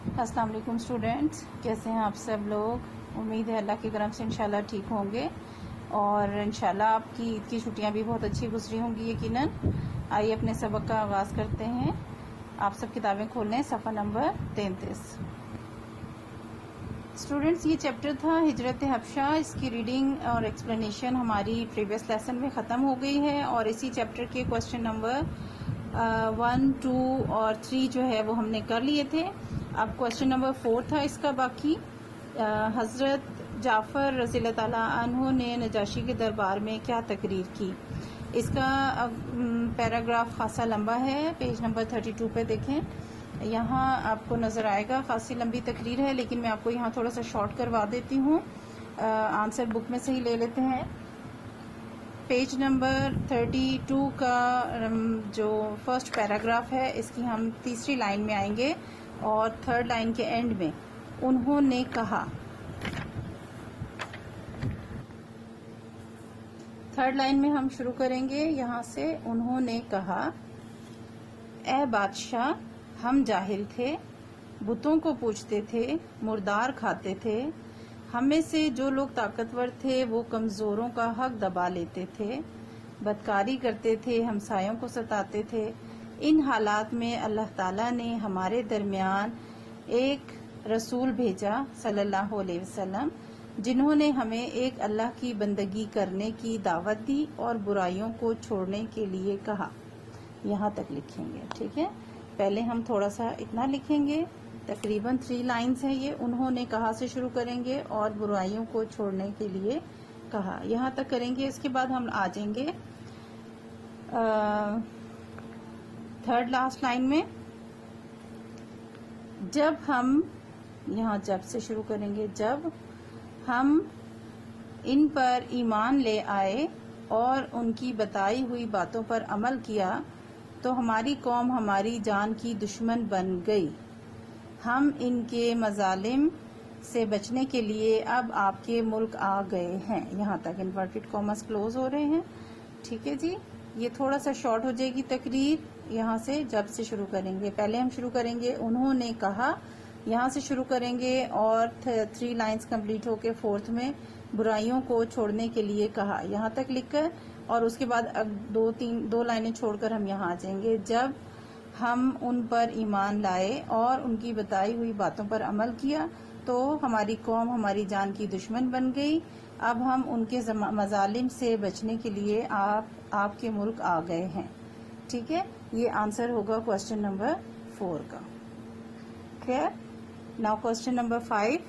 अस्सलाम वालेकुम स्टूडेंट्स, कैसे हैं आप सब लोग। उम्मीद है अल्लाह के करम से इंशाल्लाह ठीक होंगे और इंशाल्लाह आपकी ईद की छुट्टियां भी बहुत अच्छी गुजरी होंगी यकीनन। आइए अपने सबक का आगाज़ करते हैं। आप सब किताबें खोल लें, सफ़ा नंबर 33। स्टूडेंट्स, ये चैप्टर था हिजरत हबशा। इसकी रीडिंग और एक्सप्लेनेशन हमारी प्रीवियस लेसन में ख़त्म हो गई है और इसी चैप्टर के क्वेश्चन नंबर 1, 2 और 3 जो है वो हमने कर लिए थे। अब क्वेश्चन नंबर 4 था इसका बाकी। हज़रत जाफ़र रज़ियल्लाहु ताला अन्हु ने नजाशी के दरबार में क्या तकरीर की। इसका पैराग्राफ खासा लंबा है, पेज नंबर 32 पे देखें। यहाँ आपको नज़र आएगा खासी लंबी तकरीर है, लेकिन मैं आपको यहाँ थोड़ा सा शॉर्ट करवा देती हूँ। आंसर बुक में से ही ले लेते हैं। पेज नंबर 32 का जो फर्स्ट पैराग्राफ है, इसकी हम तीसरी लाइन में आएंगे और थर्ड लाइन के एंड में उन्होंने कहा। थर्ड लाइन में हम शुरू करेंगे यहाँ से। उन्होंने कहा, ए बादशाह, हम जाहिल थे, बुतों को पूजते थे, मुर्दार खाते थे। हम में से जो लोग ताकतवर थे वो कमज़ोरों का हक दबा लेते थे, बदकारी करते थे, हमसायों को सताते थे। इन हालात में अल्लाह ताला ने हमारे दरमियान एक रसूल भेजा सल्लल्लाहु अलैहि वसल्लम, जिन्होंने हमें एक अल्लाह की बंदगी करने की दावत दी और बुराइयों को छोड़ने के लिए कहा। यहाँ तक लिखेंगे, ठीक है। पहले हम थोड़ा सा इतना लिखेंगे, तकरीबन 3 लाइन्स है ये। उन्होंने कहा से शुरू करेंगे और बुराइयों को छोड़ने के लिए कहा, यहाँ तक करेंगे। इसके बाद हम आ जाएंगे थर्ड लास्ट लाइन में। जब हम, यहाँ जब से शुरू करेंगे, जब हम इन पर ईमान ले आए और उनकी बताई हुई बातों पर अमल किया तो हमारी कौम हमारी जान की दुश्मन बन गई। हम इनके मजालिम से बचने के लिए अब आपके मुल्क आ गए हैं। यहाँ तक इन्वर्टेड कॉमर्स क्लोज हो रहे हैं, ठीक है जी। ये थोड़ा सा शॉर्ट हो जाएगी तकरीर। यहाँ से जब से शुरू करेंगे, पहले हम शुरू करेंगे उन्होंने कहा, यहाँ से शुरू करेंगे और 3 लाइन्स कंप्लीट होके 4th में बुराइयों को छोड़ने के लिए कहा, यहाँ तक लिखकर। और उसके बाद अब 2 लाइनें छोड़कर हम यहाँ आ जाएंगे। जब हम उन पर ईमान लाए और उनकी बताई हुई बातों पर अमल किया तो हमारी कौम हमारी जान की दुश्मन बन गई। अब हम उनके मजालिम से बचने के लिए आपके मुल्क आ गए हैं, ठीक है। ये आंसर होगा क्वेश्चन नंबर 4 का। Clear. Now question number 5।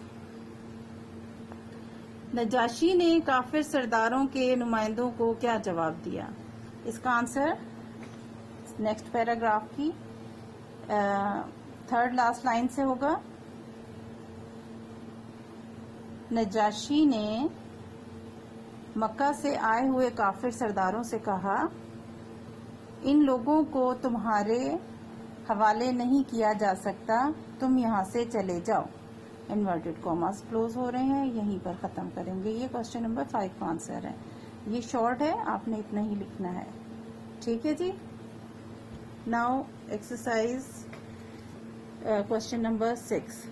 Najashi ने काफिर सरदारों के नुमाइंदों को क्या जवाब दिया। इसका आंसर नेक्स्ट पैराग्राफ की थर्ड लास्ट लाइन से होगा। नजाशी ने मक्का से आए हुए काफिर सरदारों से कहा, इन लोगों को तुम्हारे हवाले नहीं किया जा सकता, तुम यहाँ से चले जाओ। इन्वर्टेड कॉमास क्लोज हो रहे हैं, यहीं पर ख़त्म करेंगे। ये क्वेश्चन नंबर 5 का आंसर है। ये शॉर्ट है, आपने इतना ही लिखना है, ठीक है जी। Now exercise question number 6।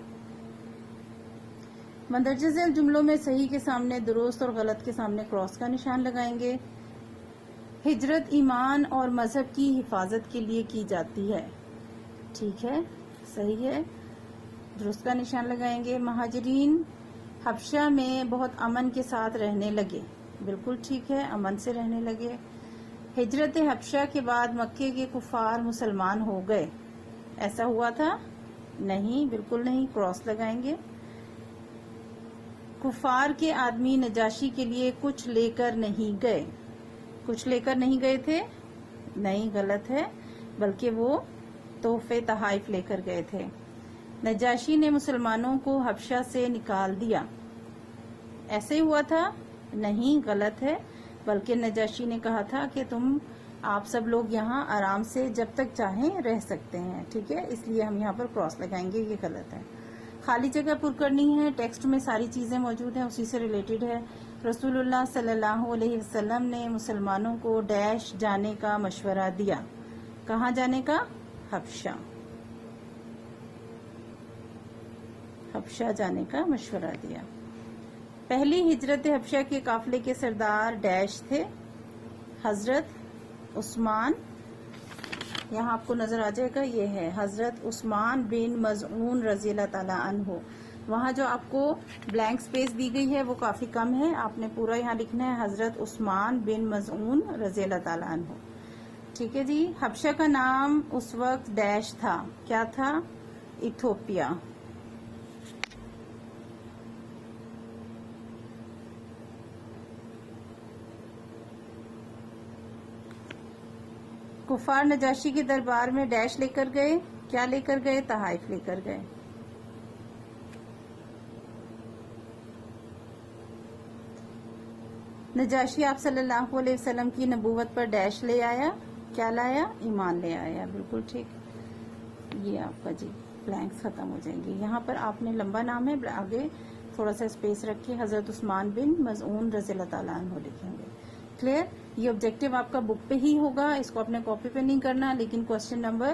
मंदरजे झेल जुमलों में सही के सामने दुरुस्त और गलत के सामने क्रॉस का निशान लगाएंगे। हिजरत ईमान और मजहब की हिफाजत के लिए की जाती है, ठीक है, सही है, दुरुस्त का निशान लगाएंगे। महाजरीन हबशा में बहुत अमन के साथ रहने लगे, बिल्कुल ठीक है, अमन से रहने लगे। हिजरत हबशा के बाद मक्के के कुफार मुसलमान हो गए, ऐसा हुआ था? नहीं, बिल्कुल नहीं, क्रॉस लगाएंगे। कुफार के आदमी नजाशी के लिए कुछ लेकर नहीं गए, कुछ लेकर नहीं गए थे, नहीं, गलत है, बल्कि वो तोहफे तहाइफ लेकर गए थे। नजाशी ने मुसलमानों को हबशा से निकाल दिया, ऐसे ही हुआ था? नहीं, गलत है, बल्कि नजाशी ने कहा था कि आप सब लोग यहाँ आराम से जब तक चाहें रह सकते हैं, ठीक है, इसलिए हम यहाँ पर क्रॉस लगाएंगे, ये गलत है। खाली जगह पुर करनी है, टेक्स्ट में सारी चीजें मौजूद हैं, उसी से रिलेटेड है। रसूलुल्लाह सल्लल्लाहु अलैहि वसल्लम ने मुसलमानों को डैश जाने का मशवरा दिया। कहाँ जाने का? हबशा। حبشہ جانے کا مشورہ دیا۔ پہلی ہجرت حبشہ کے قافلے کے سردار ڈیش تھے، حضرت عثمان، یہاں آپ کو نظر آ جائے گا، یہ ہے حضرت عثمان بن مظعون رضی اللہ تعالیٰ عنہ۔ وہاں جو آپ کو بلینک سپیس دی گئی ہے وہ کافی کم ہے، آپ نے پورا یہاں لکھنا ہے حضرت عثمان بن مظعون رضی اللہ تعالیٰ عنہ۔ ٹھیک ہے جی۔ حبشہ کا نام اس وقت ڈیش تھا، کیا تھا؟ ایتھوپیا۔ کفار نجاشی کے دربار میں ڈیش لے کر گئے، کیا لے کر گئے؟ تحائف لے کر گئے۔ نجاشی آپ صلی اللہ علیہ وسلم کی نبوت پر ڈیش لے آیا، کیا لایا؟ ایمان لے آیا، بالکل ٹھیک۔ یہ آپ کا جی بلینکس ختم ہو جائیں گے۔ یہاں پر آپ نے لمبا نام ہے، آگے تھوڑا سا اسپیس رکھ کے حضرت عثمان بن مظعون رضی اللہ تعالیٰ عنہ لکھیں گے۔ کلیئر؟ یہ آبجیکٹو آپ کا بک پہ ہی ہوگا، اس کو اپنے کاپی پہ نہیں کرنا، لیکن کوشچن نمبر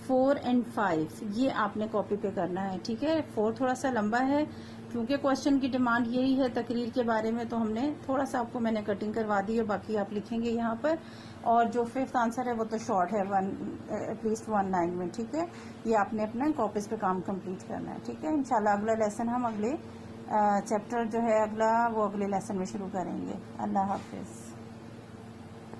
4 اور 5 یہ آپ نے کاپی پہ کرنا ہے، ٹھیک ہے۔ 4 تھوڑا سا لمبا ہے کیونکہ کوشچن کی ڈیمانڈ یہی ہے تقریر کے بارے میں، تو ہم نے تھوڑا سا آپ کو میں نے کٹنگ کروا دی اور باقی آپ لکھیں گے یہاں پر۔ اور جو 5th آنسر ہے وہ تو شارٹ ہے، ایٹ لیسٹ 1 لائن میں، ٹھیک ہے۔ یہ آپ نے اپنا کاپیز پہ کام کمپلیٹ کرنا ہے، ٹھیک ہے۔ انشاءاللہ اگلا لیسن ہم اگلے چیپٹر جو ہے اگلا وہ اگلے لیسن میں شروع کریں گے۔ اللہ حافظ۔